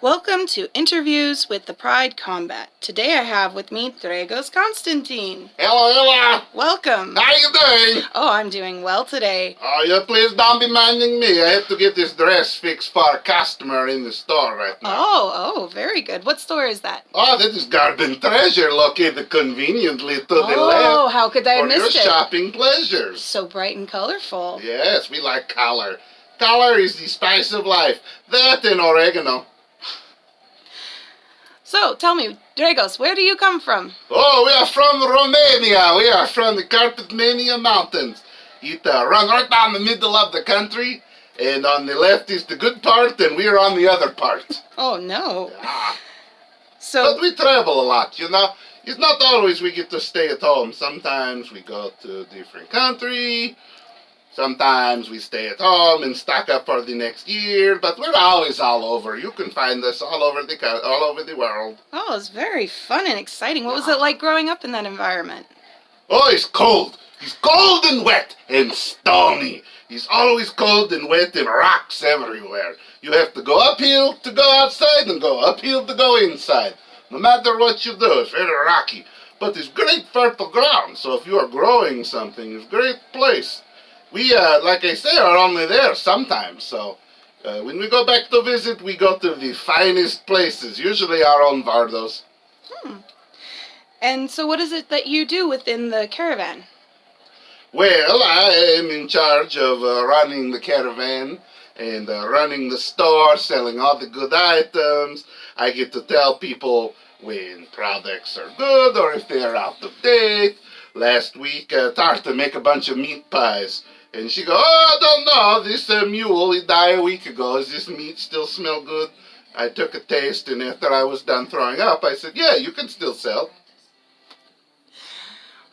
Welcome to Interviews with the Pride Combat. Today I have with me Dragos Constantin. Hello. Welcome. How you doing? Oh, I'm doing well today. Oh, you please don't be minding me. I have to get this dress fixed for a customer in the store right now. Oh, very good. What store is that? Oh, that is Garden Treasure located conveniently to the left. Oh, how could I have missed For your it? shopping pleasures. So bright and colorful. Yes, we like color. Color is the spice of life. That and oregano. So, tell me, Dragos, where do you come from? Oh, we are from Romania. We are from the Carpatmania Mountains. It runs right down the middle of the country, and on the left is the good part, and we are on the other part. Oh, no. Yeah. So, But we travel a lot, you know. It's not always we get to stay at home. Sometimes we go to a different country. Sometimes we stay at home and stock up for the next year, but we're always all over. You can find us all over the world. oh, it's very fun and exciting. What was it like growing up in that environment? Oh, he's cold. He's cold and wet and stony. He's always cold and wet and rocks everywhere. You have to go uphill to go outside and go uphill to go inside. No matter what you do, it's very rocky. But it's great fertile ground, so if you are growing something, it's a great place. We, like I say, are only there sometimes, so when we go back to visit, we go to the finest places, usually our own Vardos. And so what is it that you do within the caravan? Well, I am in charge of running the caravan and running the store, selling all the good items. I get to tell people when products are good or if they are out of date. Last week, Tarta make a bunch of meat pies. And she go, oh, I don't know, this mule, he died a week ago. Does this meat still smell good? I took a taste, and after I was done throwing up, I said, yeah, you can still sell.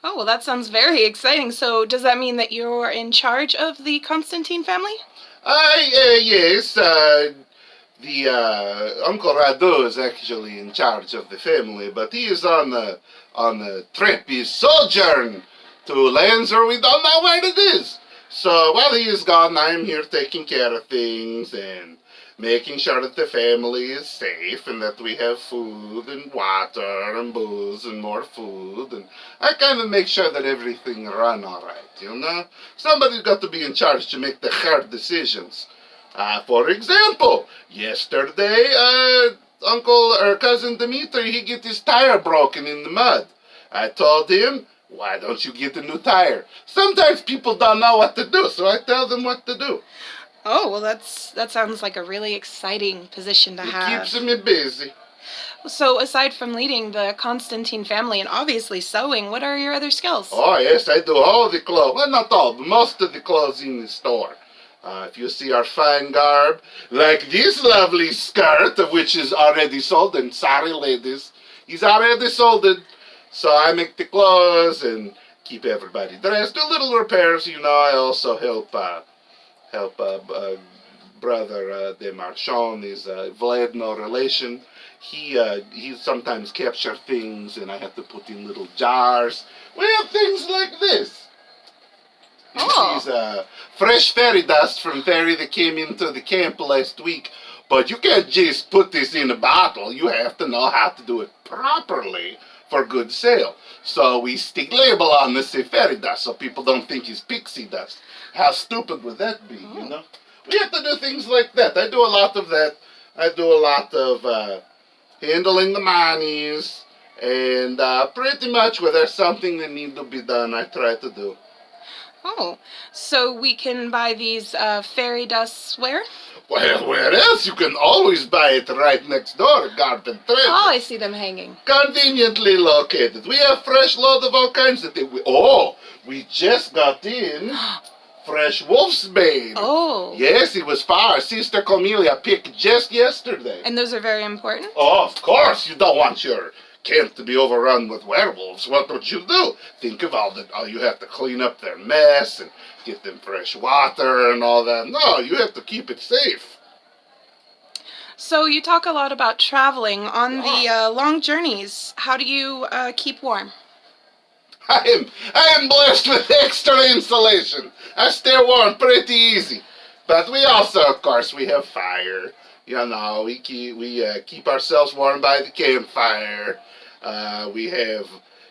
Oh, well, that sounds very exciting. So does that mean that you're in charge of the Constantin family? Yes, Uncle Radu is actually in charge of the family, but he is on a trip, his sojourn to lands where we don't know where it is. So while he is gone, I am here taking care of things and making sure that the family is safe and that we have food and water and booze and more food. And I kind of make sure that everything run all right, you know? Somebody's got to be in charge to make the hard decisions. For example, yesterday, Uncle or Cousin Dimitri, he get his tire broken in the mud. I told him, why don't you get a new tire? Sometimes people don't know what to do, so I tell them what to do. Oh, well, that sounds like a really exciting position to have. It keeps me busy. So aside from leading the Constantin family and obviously sewing, what are your other skills? Oh, yes, I do all the clothes. Well, not all, but most of the clothes in the store. If you see our fine garb, like this lovely skirt, which is already sold, and sorry, ladies, is already sold. So I make the clothes and keep everybody dressed. Do little repairs, you know. I also help brother De Marchand is Vlad, no relation. He sometimes capture things, and I have to put in little jars. We have things like this. This is fresh fairy dust from fairy that came into the camp last week. But you can't just put this in a bottle. You have to know how to do it properly for good sale. So we stick label on this fairy dust so people don't think it's pixie dust. How stupid would that be, you know? We have to do things like that. I do a lot of that. I do a lot of handling the monies, and pretty much when there's something that needs to be done, I try to do. Oh, so we can buy these fairy dusts where? Well, where else? You can always buy it right next door at Garden Treasure. Oh, I see them hanging. Conveniently located. We have fresh load of all kinds of things. We just got in fresh wolf's bane. Oh. Yes, it was for our sister Cornelia picked just yesterday. And those are very important? Oh, of course. You don't want your camp to be overrun with werewolves. What would you do? Think of all you have to clean up their mess and get them fresh water and all that. No, you have to keep it safe. So you talk a lot about traveling on the long journeys. How do you keep warm? I am blessed with extra insulation. I stay warm pretty easy. But we also, of course, we have fire. You know, we keep ourselves warm by the campfire.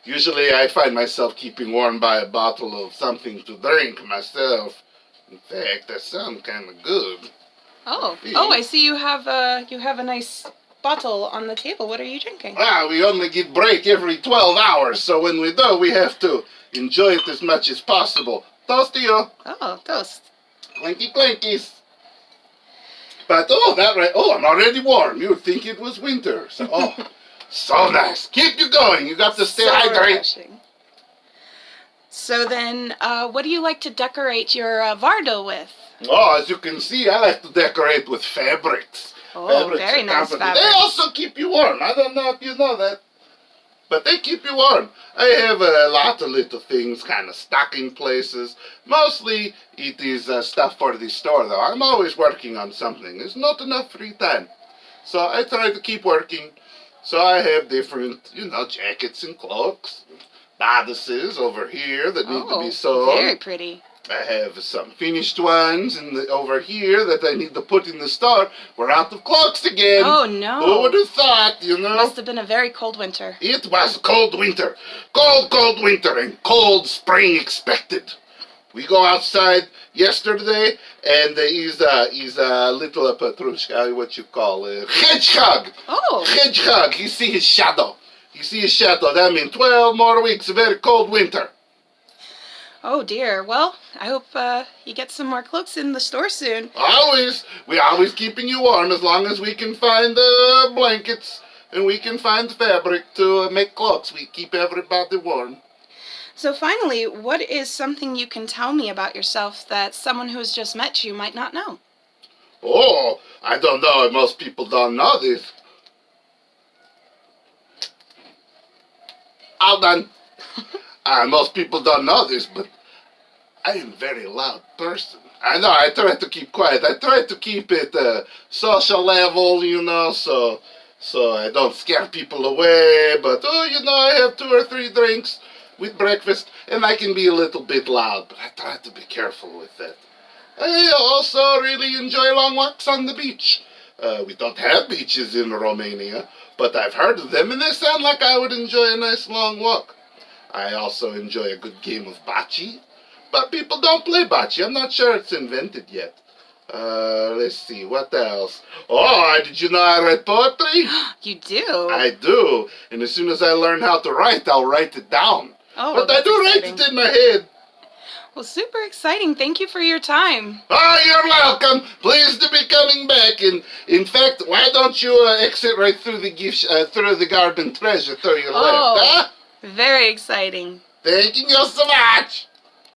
Usually I find myself keeping warm by a bottle of something to drink myself. In fact, that sounds kind of good. Oh, I see you have a nice bottle on the table. What are you drinking? We only get break every 12 hours, so when we do, we have to enjoy it as much as possible. Toast to you. Oh, toast. Clinky clinkies. But, I'm already warm. You would think it was winter. So, so nice. Keep you going. You got to stay So hydrated. refreshing. So then, what do you like to decorate your Vardo with? Oh, as you can see, I like to decorate with fabrics. Oh, Fabrics very are nice comforting. fabric. They also keep you warm. I don't know if you know that, but they keep you warm. I have a lot of little things, kind of stocking places. Mostly it is stuff for the store, though. I'm always working on something. There's not enough free time. So I try to keep working. So I have different, jackets and cloaks, bodices over here that need to be sewn. Very pretty. I have some finished ones over here that I need to put in the store. We're out of cloaks again. Oh, no. Who would have thought, Must have been a very cold winter. It was cold winter. Cold winter and cold spring expected. We go outside yesterday and he's a little Petrushka, what you call a hedgehog. Oh. Hedgehog. He see his shadow. That means 12 more weeks of very cold winter. Oh dear. Well, I hope you get some more cloaks in the store soon. We're always keeping you warm as long as we can find the blankets and we can find fabric to make cloaks. We keep everybody warm. So finally, what is something you can tell me about yourself that someone who has just met you might not know? Oh, I don't know. Most people don't know this. All done. Most people don't know this, but I am a very loud person. I know, I try to keep quiet. I try to keep it social level, so I don't scare people away. But, I have 2 or 3 drinks with breakfast, and I can be a little bit loud, but I try to be careful with that. I also really enjoy long walks on the beach. We don't have beaches in Romania, but I've heard of them, and they sound like I would enjoy a nice long walk. I also enjoy a good game of bocce, but people don't play bocce. I'm not sure it's invented yet. Let's see, what else? Oh, did you know I write poetry? You do? I do, and as soon as I learn how to write, I'll write it down. Oh, but I do exciting. write it in my head. Well, super exciting. Thank you for your time. Oh, you're welcome. Pleased to be coming back. And in fact, why don't you exit right through through the garden treasure to your left, huh? Very exciting. Thank you so much.